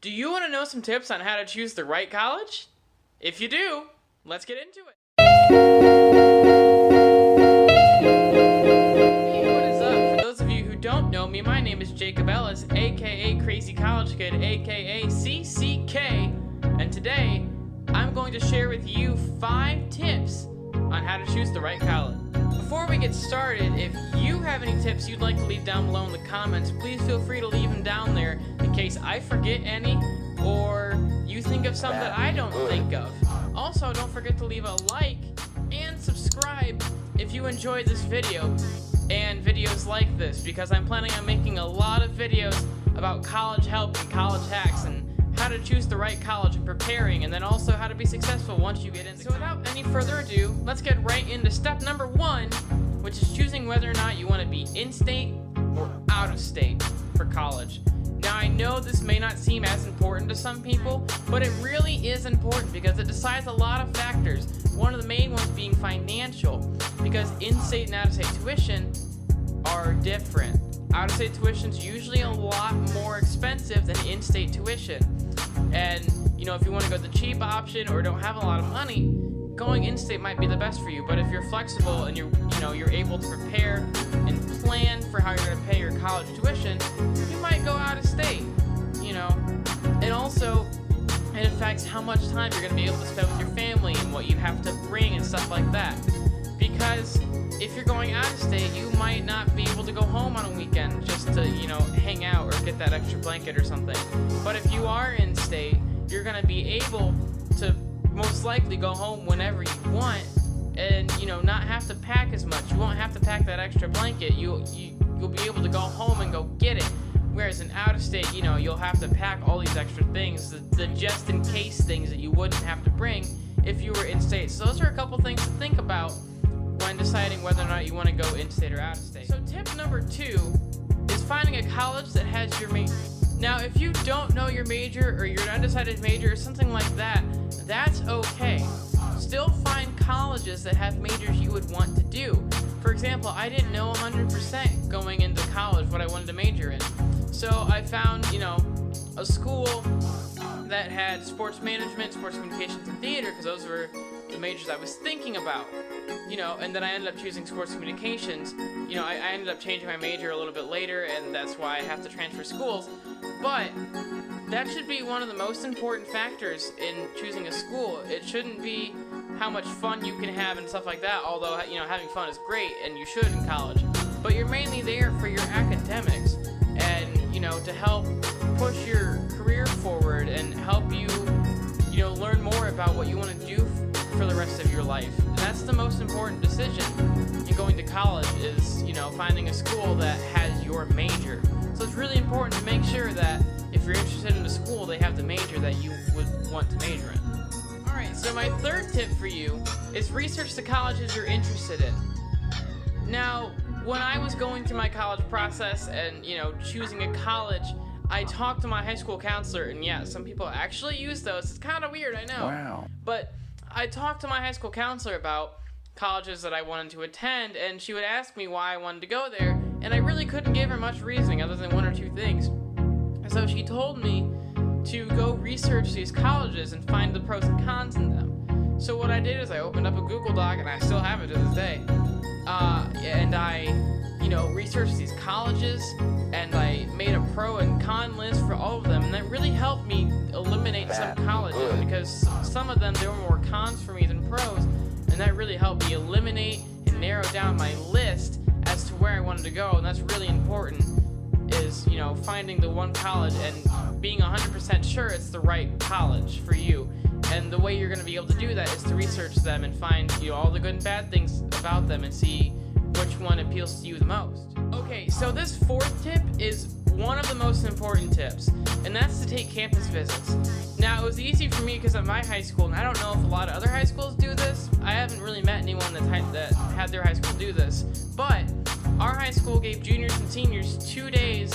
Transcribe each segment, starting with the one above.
Do you want to know some tips on how to choose the right college? If you do, let's get into it. Hey, what is up? For those of you who don't know me, my name is Jacob Ellis, aka Crazy College Kid, aka CCK, and today I'm going to share with you 5 tips on how to choose the right college. Before we get started, if you have any tips you'd like to leave down below in the comments, please feel free to leave them down there in case I forget any or you think of some that I don't think of. Also, don't forget to leave a like and subscribe if you enjoyed this video and videos like this, because I'm planning on making a lot of videos about college help and college hacks and how to choose the right college and preparing, and then also how to be successful once you get in. So without any further ado, let's get right into step number 1, which is choosing whether or not you want to be in-state or out-of-state for college. Now, I know this may not seem as important to some people, but it really is important because it decides a lot of factors. One of the main ones being financial, because in-state and out-of-state tuition are different. Out-of-state tuition is usually a lot more expensive than in-state tuition. And, you know, if you want to go the cheap option or don't have a lot of money, going in-state might be the best for you. But if you're flexible and you're able to prepare and plan for how you're going to pay your college tuition, you might go out-of-state, you know. And also, it affects how much time you're going to be able to spend with your family and what you have to bring and stuff like that. Because if you're going out of state, you might not be able to go home on a weekend just to, you know, hang out or get that extra blanket or something. But if you are in state, you're going to be able to most likely go home whenever you want and, you know, not have to pack as much. You won't have to pack that extra blanket. You'll be able to go home and go get it. Whereas in out of state, you know, you'll have to pack all these extra things, the just in case things that you wouldn't have to bring if you were in state. So those are a couple things to think about when deciding whether or not you want to go in-state or out-of-state. So tip number 2 is finding a college that has your major. Now, if you don't know your major or you're an undecided major or something like that, that's okay. Still find colleges that have majors you would want to do. For example, I didn't know 100% going into college what I wanted to major in. So I found, you know, a school that had sports management, sports communications, and theater, because those were the majors I was thinking about, you know, and then I ended up choosing sports communications. You know, I ended up changing my major a little bit later, and that's why I have to transfer schools. But that should be one of the most important factors in choosing a school. It shouldn't be how much fun you can have and stuff like that, although, you know, having fun is great, and you should in college. But you're mainly there for your academics and, you know, to help push your career forward and help you, you know, learn more about what you want to do for the rest of your life. And that's the most important decision in going to college is, you know, finding a school that has your major. So it's really important to make sure that if you're interested in a school, they have the major that you would want to major in. Alright, so my third tip for you is research the colleges you're interested in. Now, when I was going through my college process and, you know, choosing a college, I talked to my high school counselor, and yeah, some people actually use those. It's kind of weird, I know. Wow. But I talked to my high school counselor about colleges that I wanted to attend, and she would ask me why I wanted to go there, and I really couldn't give her much reasoning other than 1 or 2 things. And so she told me to go research these colleges and find the pros and cons in them. So what I did is I opened up a Google Doc, and I still have it to this day, and I, you know, researched these colleges, and I made a pro and con list for all of them, and that really helped me eliminate some colleges, because some of them, there were more cons for me than pros, and that really helped me eliminate and narrow down my list as to where I wanted to go. And that's really important, is, you know, finding the one college and being 100% sure it's the right college for you. And the way you're going to be able to do that is to research them and find, you know, all the good and bad things about them and see which one appeals to you the most. Okay, so this 4th tip is one of the most important tips, and that's to take campus visits. Now, it was easy for me because at my high school, and I don't know if a lot of other high schools do this. I haven't really met anyone that had their high school do this, but our high school gave juniors and seniors 2 days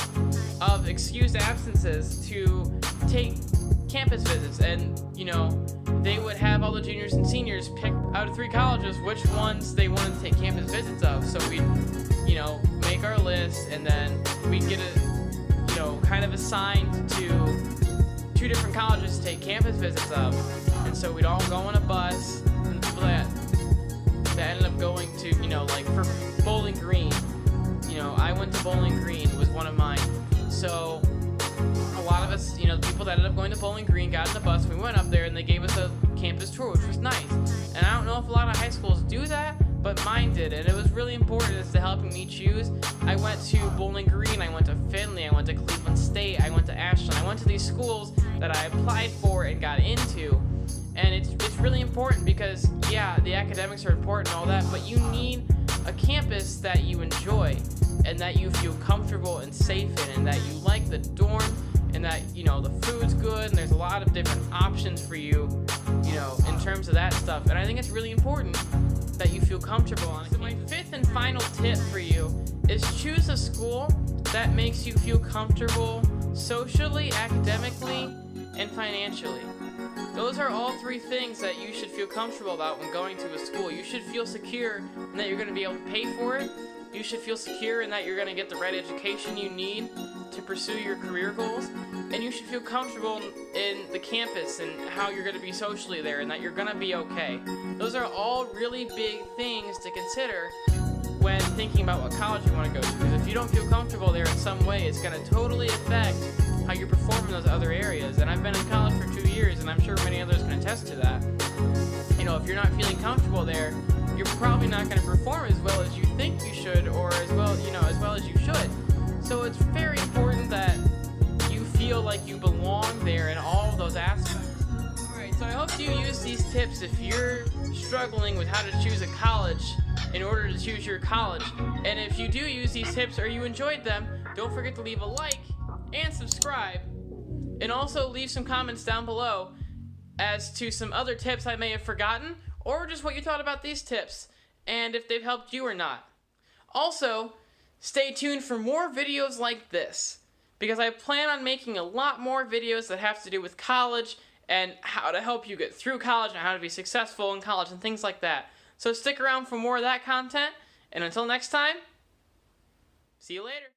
of excused absences to take campus visits, and, you know, they would have all the juniors and seniors pick out of 3 colleges which ones they wanted to take campus visits of. So we'd, you know, make our list, and then we'd get it, you know, kind of assigned to 2 different colleges to take campus visits of, and so we'd all go on a bus, and people that ended up going to, you know, like for Bowling Green, you know, I went to Bowling Green, was one of mine, so a lot of us, you know, the people that ended up going to Bowling Green got in the bus, we went up there, and they gave us a campus tour, which was nice, and I don't know if a lot of high schools do that, but mine did, and it was really important as to helping me choose. I went to Bowling Green, I went to Findlay, I went to Cleveland State, I went to Ashland, I went to these schools that I applied for and got into, and it's really important because, yeah, the academics are important and all that, but you need a campus that you enjoy, and that you feel comfortable and safe in, and that you like the dorm, and that, you know, the food's good, and there's a lot of different options for you, you know, in terms of that stuff, and I think it's really important that you feel comfortable on it. So my 5th and final tip for you is choose a school that makes you feel comfortable socially, academically, and financially. Those are all 3 things that you should feel comfortable about when going to a school. You should feel secure in that you're going to be able to pay for it. You should feel secure in that you're going to get the right education you need to pursue your career goals. And you should feel comfortable in the campus and how you're going to be socially there and that you're going to be okay. Those are all really big things to consider when thinking about what college you want to go to. Because if you don't feel comfortable there in some way, it's going to totally affect how you perform in those other areas. And I've been in college for 2 years, and I'm sure many others can attest to that. You know, if you're not feeling comfortable there, you're probably not going to perform as well as you think you should, or as well, you know, as well as you should. So it's very important that you feel like you belong there in all of those aspects. Alright, so I hope you use these tips if you're struggling with how to choose a college in order to choose your college. And if you do use these tips or you enjoyed them, don't forget to leave a like and subscribe. And also leave some comments down below as to some other tips I may have forgotten, or just what you thought about these tips, and if they've helped you or not. Also, stay tuned for more videos like this, because I plan on making a lot more videos that have to do with college, and how to help you get through college, and how to be successful in college, and things like that. So stick around for more of that content, and until next time, see you later.